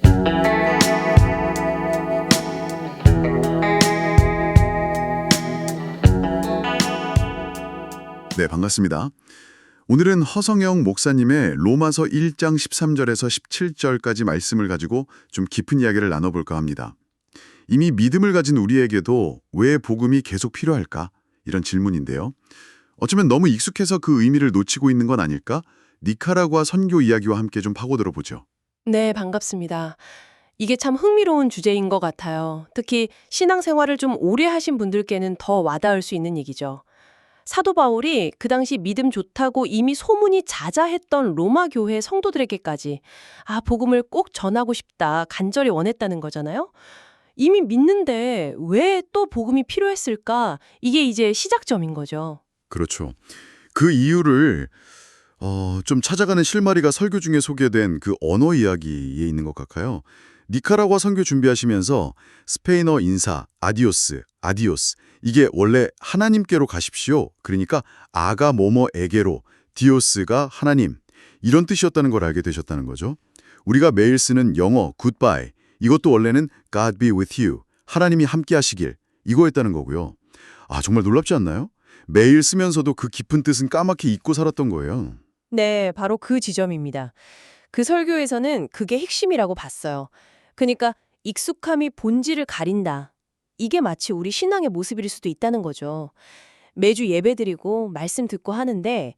네, 반갑습니다. 오늘은 허성영 목사님의 로마서 1장 13절에서 17절까지 말씀을 가지고 좀 깊은 이야기를 나눠볼까 합니다. 이미 믿음을 가진 우리에게도 왜 복음이 계속 필요할까? 이런 질문인데요. 어쩌면 너무 익숙해서 그 의미를 놓치고 있는 건 아닐까? 니카라구아 선교 이야기와 함께 좀 파고들어 보죠. 네, 반갑습니다. 이게 참 흥미로운 주제인 것 같아요. 특히 신앙생활을 좀 오래 하신 분들께는 더 와닿을 수 있는 얘기죠. 사도 바울이 그 당시 믿음 좋다고 이미 소문이 자자했던 로마 교회 성도들에게까지 복음을 꼭 전하고 싶다 간절히 원했다는 거잖아요. 이미 믿는데 왜 또 복음이 필요했을까? 이게 이제 시작점인 거죠. 그렇죠. 그 이유를 좀 찾아가는 실마리가 설교 중에 소개된 그 언어 이야기에 있는 것 같아요. 니카라구아 선교 준비하시면서 스페인어 인사 아디오스 이게 원래 하나님께로 가십시오. 그러니까 아가 뭐뭐에게로 디오스가 하나님 이런 뜻이었다는 걸 알게 되셨다는 거죠. 우리가 매일 쓰는 영어 굿바이 이것도 원래는 God be with you 하나님이 함께 하시길 이거였다는 거고요. 정말 놀랍지 않나요? 매일 쓰면서도 그 깊은 뜻은 까맣게 잊고 살았던 거예요. 네, 바로 그 지점입니다. 그 설교에서는 그게 핵심이라고 봤어요. 그러니까 익숙함이 본질을 가린다. 이게 마치 우리 신앙의 모습일 수도 있다는 거죠. 매주 예배드리고 말씀 듣고 하는데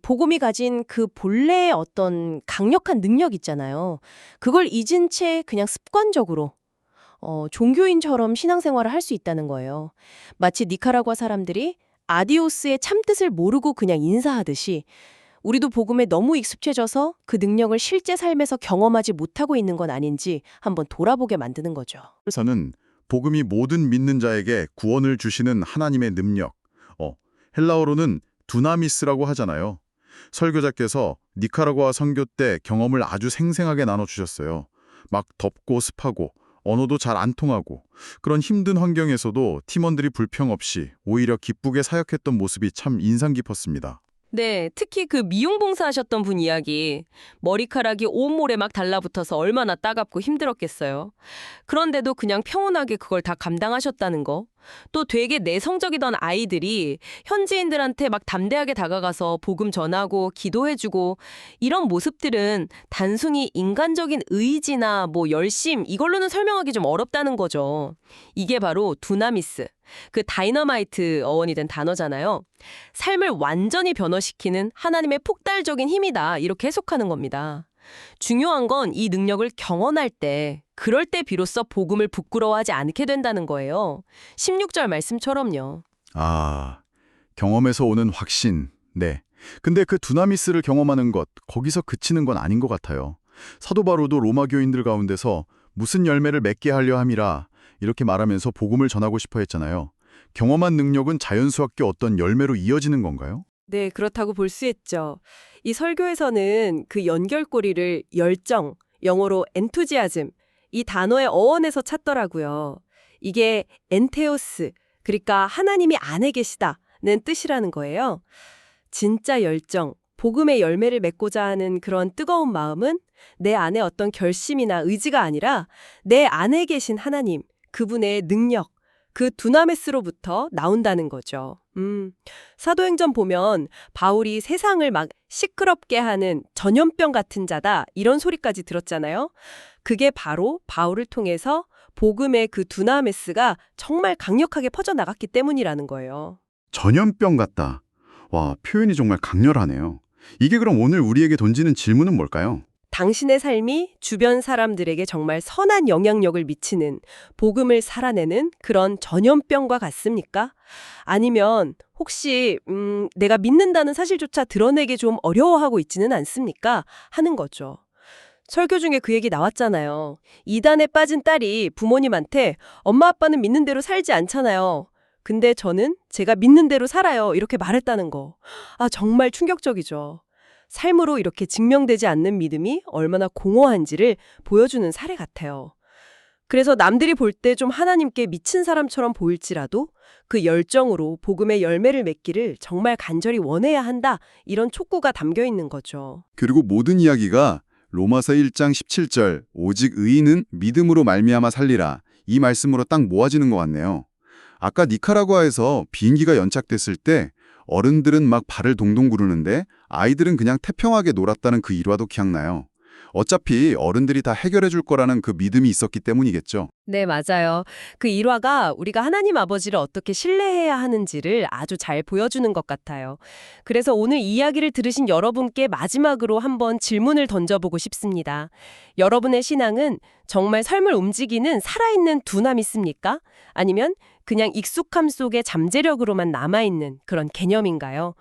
복음이 가진 그 본래의 어떤 강력한 능력 있잖아요. 그걸 잊은 채 그냥 습관적으로 종교인처럼 신앙생활을 할 수 있다는 거예요. 마치 니카라과 사람들이 아디오스의 참뜻을 모르고 그냥 인사하듯이 우리도 복음에 너무 익숙해져서 그 능력을 실제 삶에서 경험하지 못하고 있는 건 아닌지 한번 돌아보게 만드는 거죠. 그래서는 복음이 모든 믿는 자에게 구원을 주시는 하나님의 능력, 헬라어로는 두나미스라고 하잖아요. 설교자께서 니카라구아 선교 때 경험을 아주 생생하게 나눠주셨어요. 막 덥고 습하고 언어도 잘 안 통하고 그런 힘든 환경에서도 팀원들이 불평 없이 오히려 기쁘게 사역했던 모습이 참 인상 깊었습니다. 네, 특히 그 미용봉사하셨던 분 이야기. 머리카락이 온몸에 막 달라붙어서 얼마나 따갑고 힘들었겠어요. 그런데도 그냥 평온하게 그걸 다 감당하셨다는 거. 또 되게 내성적이던 아이들이 현지인들한테 막 담대하게 다가가서 복음 전하고 기도해주고 이런 모습들은 단순히 인간적인 의지나 열심 이걸로는 설명하기 좀 어렵다는 거죠. 이게 바로 두나미스. 그 다이너마이트 어원이 된 단어잖아요. 삶을 완전히 변화시키는 하나님의 폭발적인 힘이다. 이렇게 해석하는 겁니다. 중요한 건 이 능력을 경험할 때, 그럴 때 비로소 복음을 부끄러워하지 않게 된다는 거예요. 16절 말씀처럼요. 경험에서 오는 확신. 네. 근데 그 두나미스를 경험하는 것, 거기서 그치는 건 아닌 것 같아요. 사도 바로도 로마 교인들 가운데서 무슨 열매를 맺게 하려 함이라 이렇게 말하면서 복음을 전하고 싶어 했잖아요. 경험한 능력은 자연스럽게 어떤 열매로 이어지는 건가요? 네, 그렇다고 볼 수 있죠. 이 설교에서는 그 연결고리를 열정, 영어로 엔투지아즘, 이 단어의 어원에서 찾더라고요. 이게 엔테오스, 그러니까 하나님이 안에 계시다는 뜻이라는 거예요. 진짜 열정, 복음의 열매를 맺고자 하는 그런 뜨거운 마음은 내 안에 어떤 결심이나 의지가 아니라 내 안에 계신 하나님, 그분의 능력, 그 두나메스로부터 나온다는 거죠. 사도행전 보면 바울이 세상을 막 시끄럽게 하는 전염병 같은 자다 이런 소리까지 들었잖아요. 그게 바로 바울을 통해서 복음의 그 두나메스가 정말 강력하게 퍼져나갔기 때문이라는 거예요. 전염병 같다. 와, 표현이 정말 강렬하네요. 이게 그럼 오늘 우리에게 던지는 질문은 뭘까요? 당신의 삶이 주변 사람들에게 정말 선한 영향력을 미치는 복음을 살아내는 그런 전염병과 같습니까? 아니면 혹시 내가 믿는다는 사실조차 드러내기 좀 어려워하고 있지는 않습니까? 하는 거죠. 설교 중에 그 얘기 나왔잖아요. 이단에 빠진 딸이 부모님한테 엄마 아빠는 믿는 대로 살지 않잖아요. 근데 저는 제가 믿는 대로 살아요. 이렇게 말했다는 거. 정말 충격적이죠. 삶으로 이렇게 증명되지 않는 믿음이 얼마나 공허한지를 보여주는 사례 같아요. 그래서 남들이 볼 때 좀 하나님께 미친 사람처럼 보일지라도 그 열정으로 복음의 열매를 맺기를 정말 간절히 원해야 한다. 이런 촉구가 담겨 있는 거죠. 그리고 모든 이야기가 로마서 1장 17절 오직 의인은 믿음으로 말미암아 살리라. 이 말씀으로 딱 모아지는 것 같네요. 아까 니카라구아에서 비행기가 연착됐을 때 어른들은 막 발을 동동 구르는데 아이들은 그냥 태평하게 놀았다는 그 일화도 기억나요. 어차피 어른들이 다 해결해 줄 거라는 그 믿음이 있었기 때문이겠죠. 네, 맞아요. 그 일화가 우리가 하나님 아버지를 어떻게 신뢰해야 하는지를 아주 잘 보여주는 것 같아요. 그래서 오늘 이야기를 들으신 여러분께 마지막으로 한번 질문을 던져보고 싶습니다. 여러분의 신앙은 정말 삶을 움직이는 살아있는 두나 믿습니까? 아니면 그냥 익숙함 속의 잠재력으로만 남아있는 그런 개념인가요?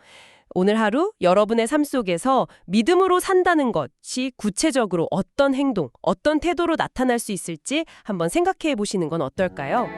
오늘 하루 여러분의 삶 속에서 믿음으로 산다는 것이 구체적으로 어떤 행동, 어떤 태도로 나타날 수 있을지 한번 생각해 보시는 건 어떨까요?